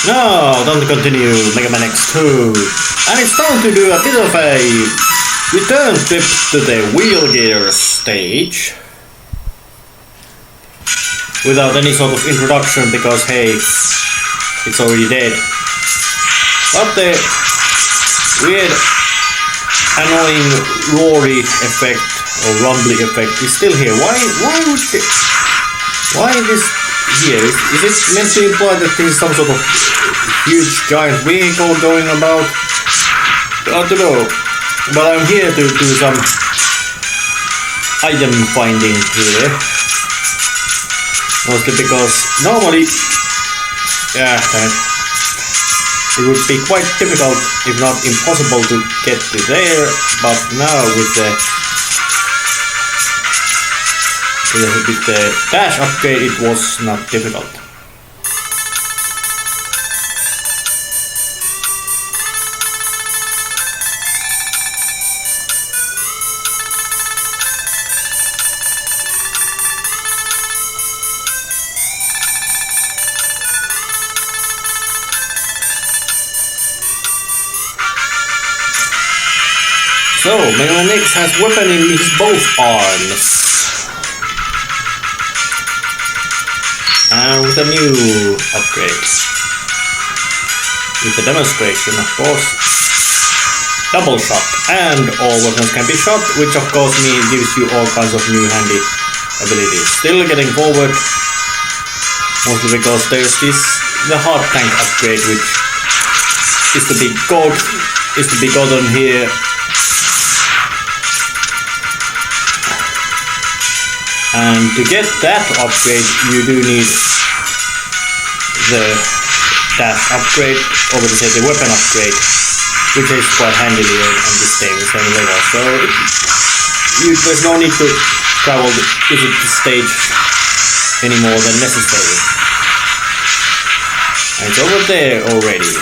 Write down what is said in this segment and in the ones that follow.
Now, time to continue Megaman X2. And it's time to do a bit of a return trip to the wheel gear stage. Without any sort of introduction because hey, it's already dead. But the weird annoying roary effect or rumbly effect is still here. Why this here? Is it meant to imply that this is some sort of huge giant vehicle going about? I don't know. But I'm here to do some item finding here. Mostly because normally, it would be quite difficult, if not impossible, to get to there. But now with the dash upgrade, it was not difficult. So, Megaman X has weapon in his both arms. And with a new upgrade. With a demonstration, of course. Double shot. And all weapons can be shot, which of course gives you all kinds of new handy abilities. Still getting forward. Mostly because there's the hard tank upgrade, which is to be gotten here. And to get that upgrade, you do need the dash upgrade, or would say the weapon upgrade, which is quite handy here on this same level. So there's no need to travel to visit the stage any more than necessary. And it's over there already.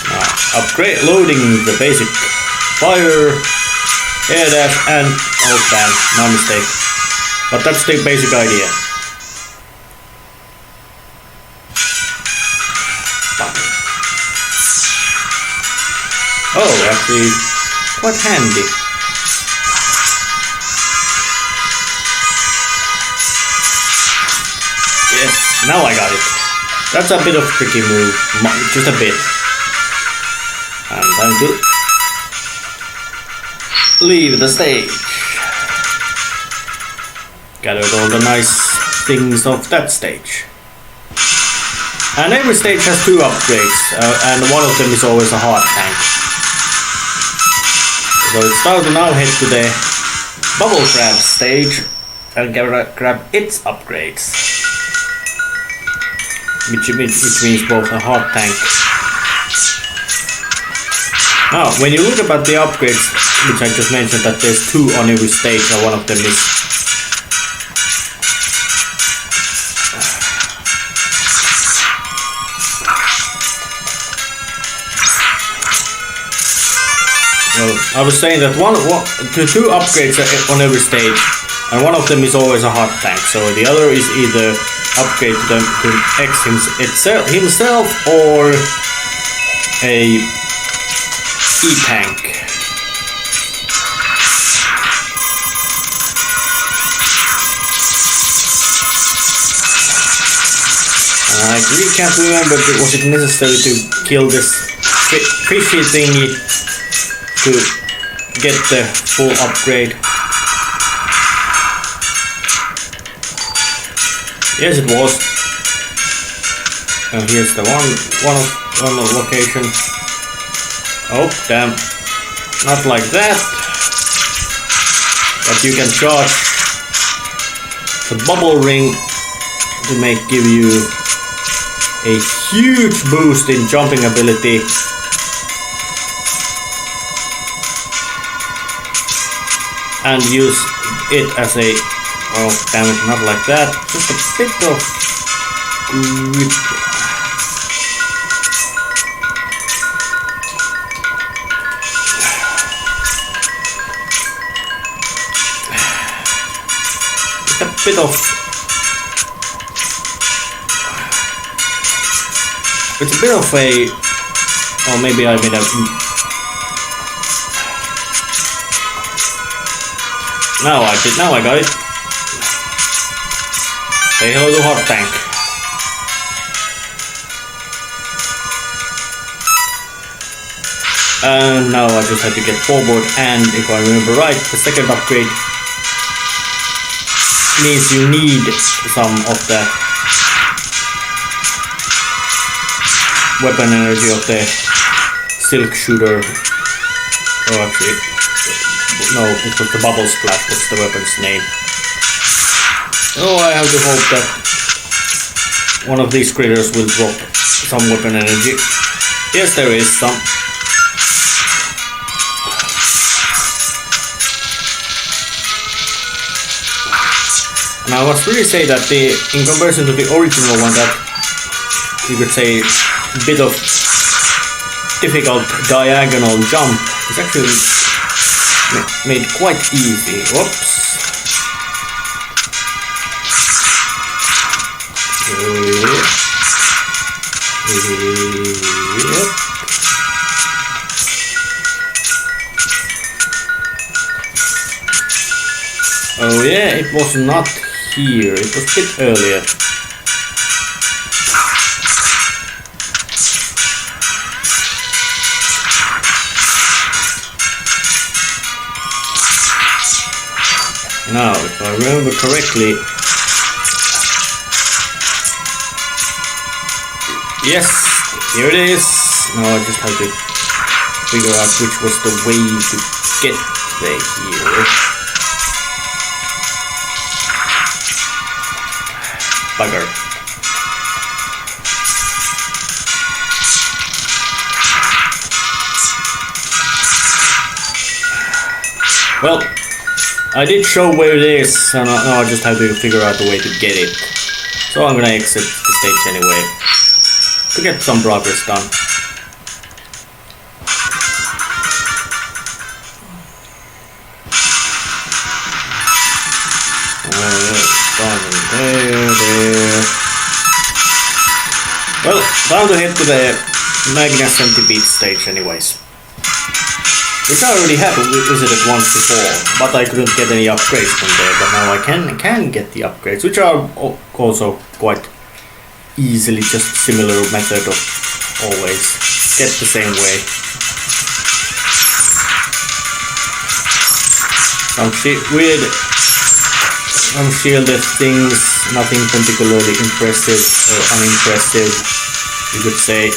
Now, upgrade loading the basic fire. Air dash and oh damn, my mistake. But that's the basic idea. Oh, actually quite handy. Yes, now I got it. That's a bit of tricky move, just a bit. And time to leave the stage. Gathered all the nice things of that stage. And every stage has two upgrades, and one of them is always a hard tank. So it's time to now head to the bubble crab stage and grab its upgrades. Which means both a hard tank. Now, when you look at the upgrades, which I just mentioned, that there's two on every stage, and one of them is well, I was saying that the two upgrades are on every stage, and one of them is always a hard tank. So the other is either upgrade to X himself or a E-tank. I really can't remember, was it necessary to kill this fishy thingy to get the full upgrade? Yes, it was. And here's the one location. Oh damn! Not like that. But you can charge the bubble ring to give you a huge boost in jumping ability. And use it as a, oh damn it, not like that, just a bit of grip. Just a bit of It's a bit of a... Or maybe I made a... Now I got it. Say hello to Hot Tank. And now I just have to get forward, and if I remember right, the second upgrade means you need some of the weapon energy of the silk shooter. Oh, actually, no, it was the bubble splash. What's the weapon's name? Oh, I have to hope that one of these critters will drop some weapon energy. Yes, there is some. And I must really say that in comparison to the original one, that you could say a bit of difficult diagonal jump is actually made quite easy. Whoops. Yep. Oh yeah, it was not here, it was a bit earlier. Now, if I remember correctly, yes, here it is. Now I just have to figure out which was the way to get there here. Bugger. Well, I did show where it is, and now I just have to figure out a way to get it. So I'm gonna exit the stage anyway, to get some progress done. There. Well, time to head to the Magna Centipede stage anyways. Which I already have visited once before, but I couldn't get any upgrades from there, but now I can get the upgrades, which are also quite easily just similar method of always get the same way. Some weird unshielded things, nothing particularly impressive or unimpressive, you could say.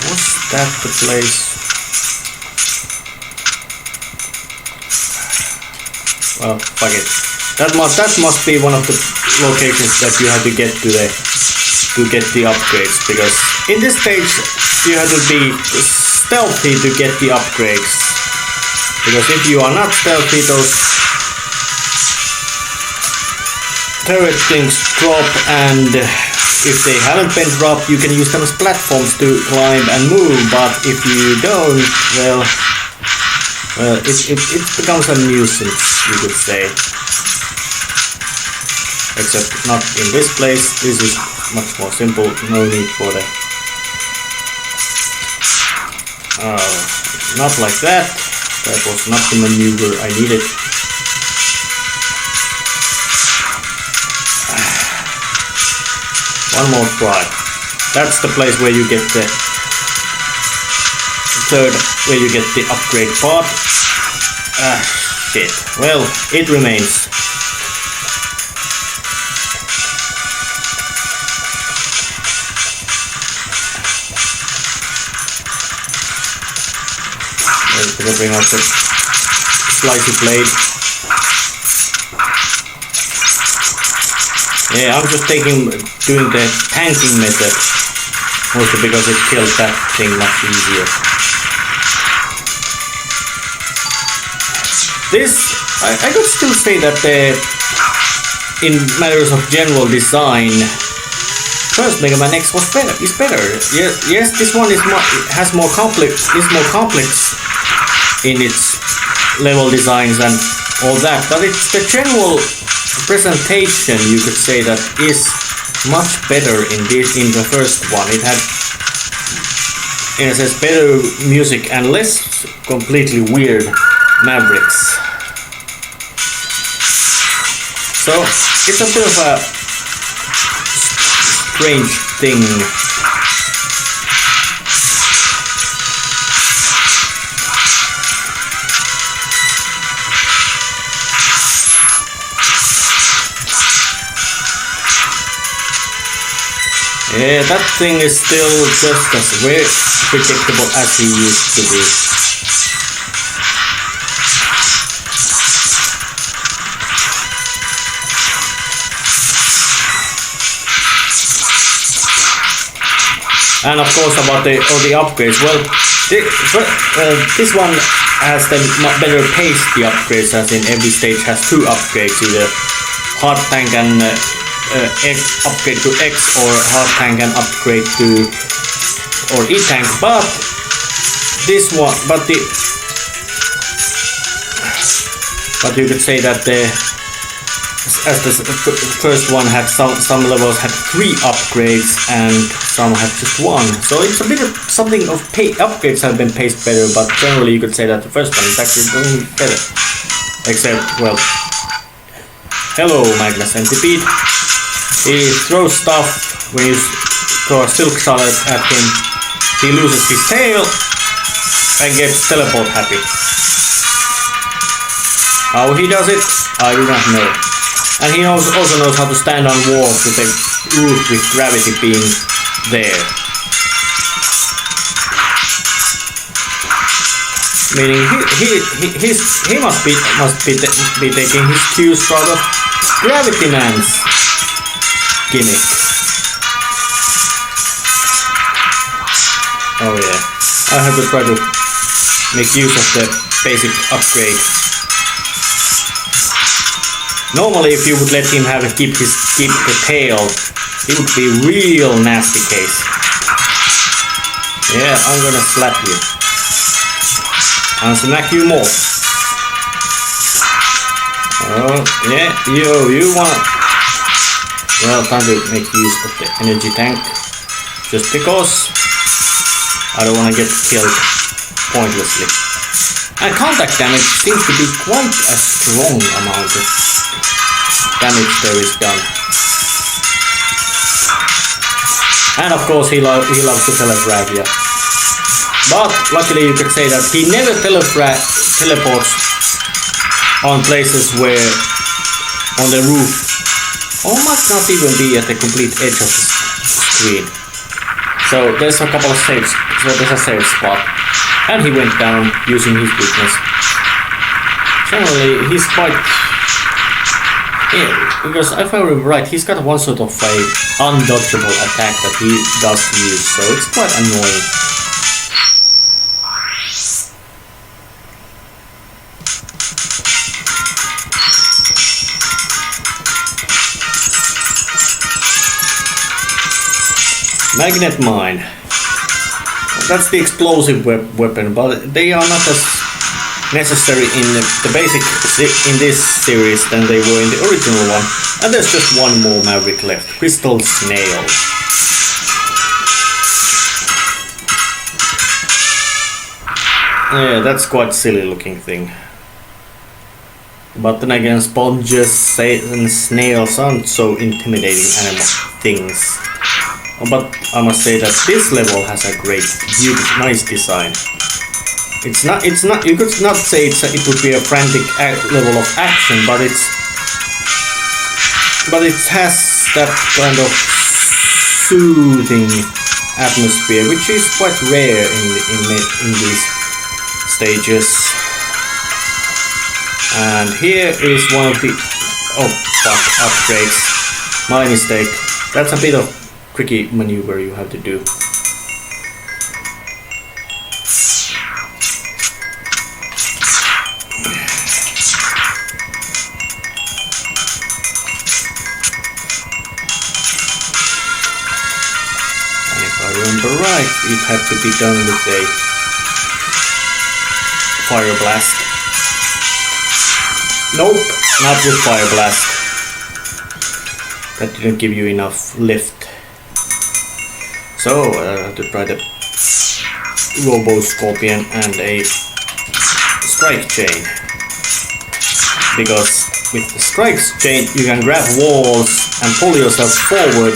Was that the place? Well, fuck it. That must be one of the locations that you have to get to get the upgrades, because in this stage you have to be stealthy to get the upgrades. Because if you are not stealthy, those turret things drop, and if they haven't been dropped, you can use them as platforms to climb and move. But if you don't, well, it becomes a nuisance, you could say. Except not in this place. This is much more simple. No need for that. Not like that. That was not the maneuver I needed. One more try. That's the place where you get the third, where you get the upgrade part. Shit. Well, it remains. Let's bring out the slicey blade. Yeah, I'm just doing the tanking method, mostly because it kills that thing much easier. This, I could still say that in matters of general design, first Megaman X was better. Is better. Yes, this one has more complex. Is more complex in its level designs and all that. But it's the general presentation, you could say, that is much better in the first one. It had, in a sense, better music and less completely weird mavericks. So it's a bit of a strange thing. Yeah, that thing is still just as very predictable as he used to be. And of course about the upgrades. Well, this one has the better pace. The upgrades, as in every stage has 2 upgrades, either hard tank and upgrade to X, or hard tank and upgrade to or E tank. But this one, but you could say that as the first one had some levels had 3 upgrades and some had just 1. So it's a bit of something of upgrades have been paced better, but generally you could say that the first one is actually doing better. Except, well, hello Magna Centipede. He throws stuff. When you throw a silk salad at him, he loses his tail and gets teleport happy. How he does it, I do not know. And he also knows how to stand on walls with a roof with gravity being there. Meaning he must be taking his cues from the Gravity Man's gimmick. Oh yeah, I have to try to make use of the basic upgrade. Normally, if you would let him keep the tail, it would be real nasty case. Yeah, I'm gonna slap you. And smack you more. Oh, yeah, you want... Well, time to make use of the energy tank. Just because I don't want to get killed pointlessly. And contact damage seems to be quite a strong amount of damage there is done. And of course he loves to telegraph you. But luckily you could say that he never teleports on places where on the roof, or might not even be at the complete edge of the screen. So there's a couple of saves, so there's a save spot. And he went down using his weakness. Generally he's quite... Yeah, because if I remember right, he's got one sort of a undodgeable attack that he does use, so it's quite annoying. Magnet Mine. That's the explosive weapon, but they are not as necessary in the basic in this series than they were in the original one. And there's just one more Maverick left, Crystal Snail. Yeah, that's quite silly looking thing. But then again, sponges and snails aren't so intimidating animal things. But I must say that this level has a great, beautiful, nice design. It's not, you could not say it would be a frantic level of action, but it has that kind of soothing atmosphere, which is quite rare in these stages. And here is one of the upgrades. My mistake. That's a bit of tricky maneuver you have to do. remember right, it had to be done with a fire blast. Nope, not with fire blast. That didn't give you enough lift. So I have to try the Robo Scorpion and a strike chain. Because with the strike chain you can grab walls and pull yourself forward.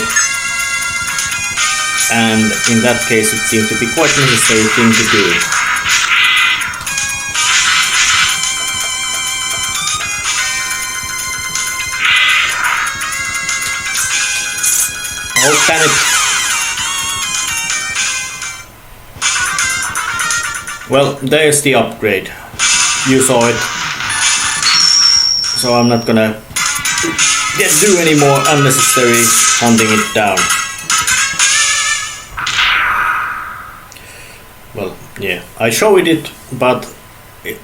And in that case it seemed to be quite a necessary thing to do. Oh, panic! Well, there's the upgrade. You saw it. So I'm not gonna do any more unnecessary hunting it down. Well, yeah, I showed it, but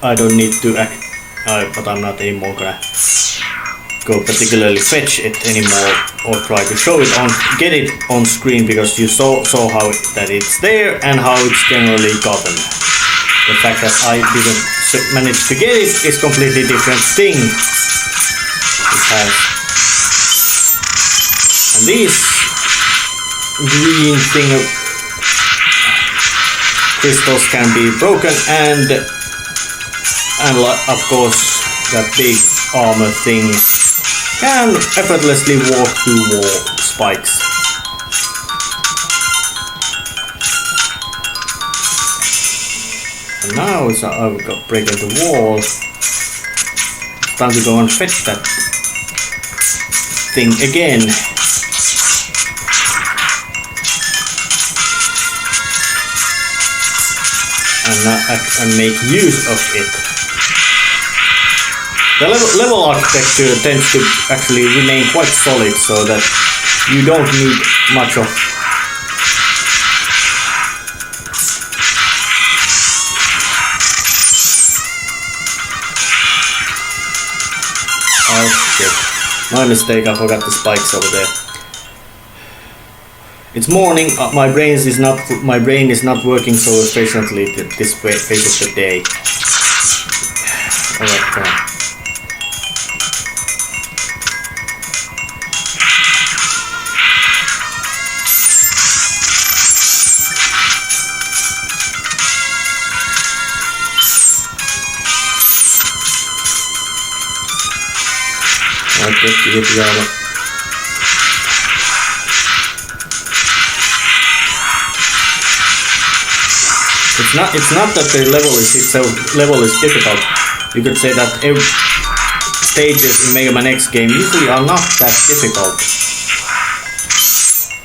I don't need to act. But I'm not anymore gonna go particularly fetch it anymore or try to show it on, get it on screen, because you saw how that it's there and how it's generally gotten. The fact that I didn't manage to get it is completely different thing. It has, and these green thing crystals can be broken, and of course that big armor thing can effortlessly walk through wall spikes. And now I've got breaking the wall. Time to go and fetch that thing again. And make use of it. The level architecture tends to actually remain quite solid, so that you don't need much of my mistake, I forgot the spikes over there. It's morning, my brain is not working so efficiently this phase of the day. Alright, It's not that the level is difficult. You could say that every stages in Megaman X game usually are not that difficult,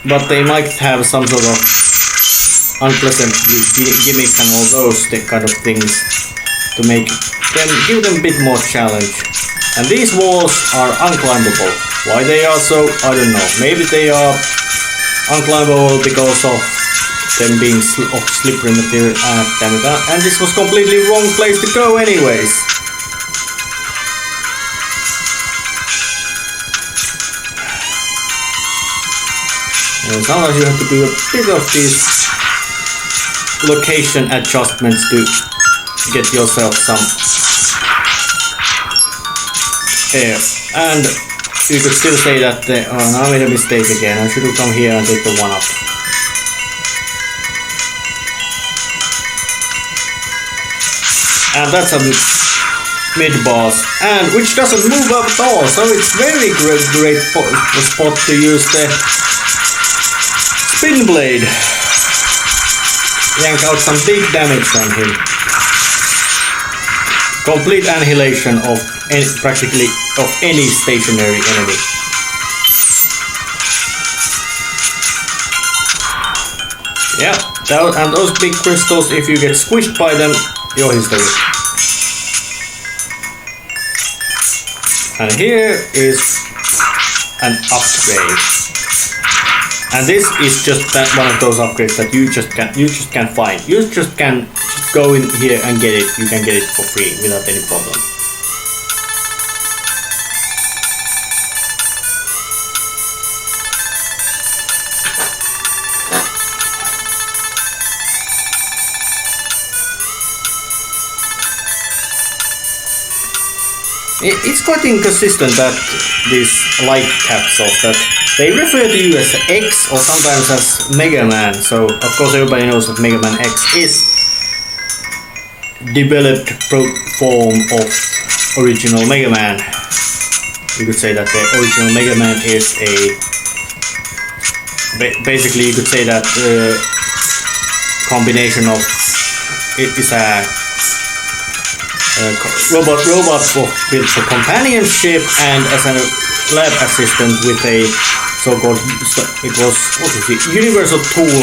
but they might have some sort of unpleasant gimmicks and all those kind of things to give them a bit more challenge. And these walls are unclimbable. Why they are so, I don't know. Maybe they are unclimbable because of them being of slippery material. Damn it. And this was completely wrong place to go anyways. And sometimes you have to do a bit of these location adjustments to get yourself some air. And you could still say that oh, now I made a mistake again. I should have come here and take the one up. And that's a mid boss, and which doesn't move up at all, so it's very great spot to use the spin blade. Yank out some big damage on him. Complete annihilation of practically of any stationary enemy. Yeah, and those big crystals, if you get squished by them, your history. And here is an upgrade. And this is just one of those upgrades that you just can't find. You just can go in here and get it. You can get it for free without any problem. It's quite inconsistent that these light capsules that they refer to you as X or sometimes as Megaman. So of course everybody knows that Megaman X is developed form of original Megaman. You could say that the original Megaman is a basically you could say that combination of it is a robot built for companionship and as a lab assistant with a so-called universal tool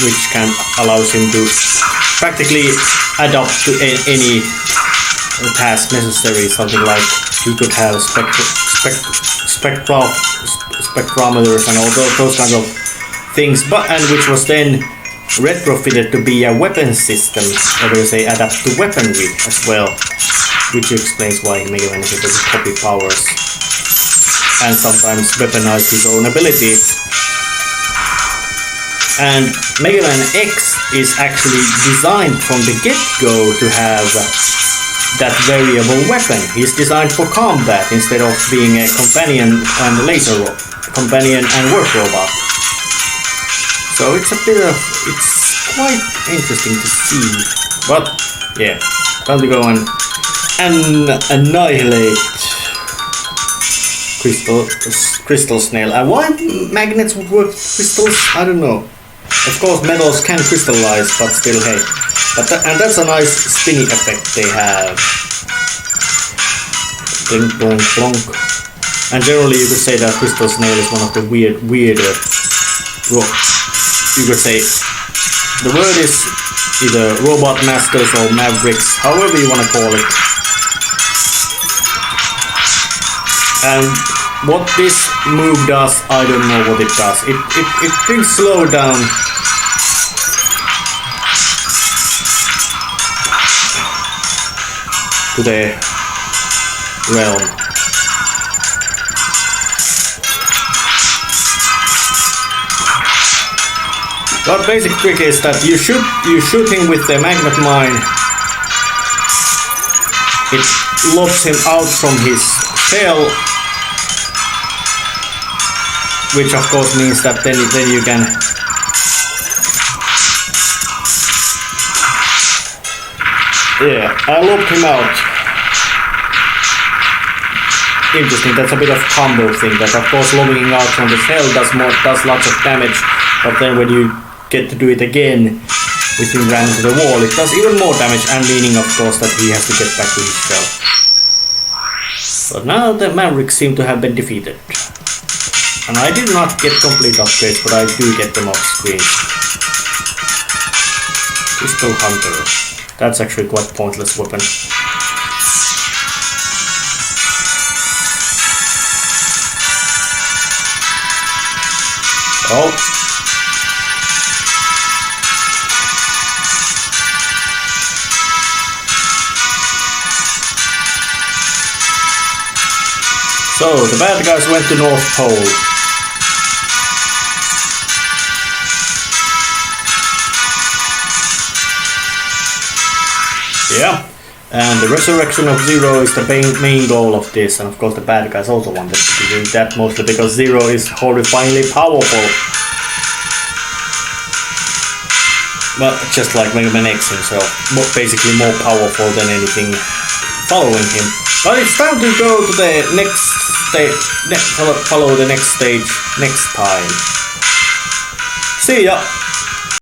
which can allows him to practically adapt to any task necessary. Something like he could have spectrometers and all those kinds of things, and which was then retrofitted to be a weapon system, or they say adapt to weaponry as well, which explains why Megaman is able to copy powers and sometimes weaponize his own abilities. And Megaman X is actually designed from the get-go to have that variable weapon. He's designed for combat instead of being a companion and work robot. So it's quite interesting to see. But yeah, time to go and annihilate crystal snail. And why magnets would work with crystals, I don't know. Of course metals can crystallize, but still, hey. And that's a nice spinny effect they have. Blink, blonk, blonk. And generally you could say that crystal snail is one of the weirder you could say the word is either robot masters or mavericks, however you want to call it. And what this move does, I don't know what it does. It brings slow down to the realm. The basic trick is that you shoot him with the magnet mine. It locks him out from his shell, which of course means that then you can I locked him out. Interesting, that's a bit of combo thing. That of course locking out from the shell does lots of damage, but then when you get to do it again with him ran into the wall, it does even more damage, and meaning of course that he has to get back to his shell. But now the Mavericks seem to have been defeated. And I did not get complete upgrades, but I do get them off screen. Pistol Hunter. That's actually quite a pointless weapon. Oh. So, the bad guys went to North Pole. Yeah, and the resurrection of Zero is the main goal of this, and of course the bad guys also wanted to do that, mostly because Zero is horrifyingly powerful. But just like Megaman X himself, basically more powerful than anything following him. But it's time to go to the next stage, follow the next stage next time. See ya!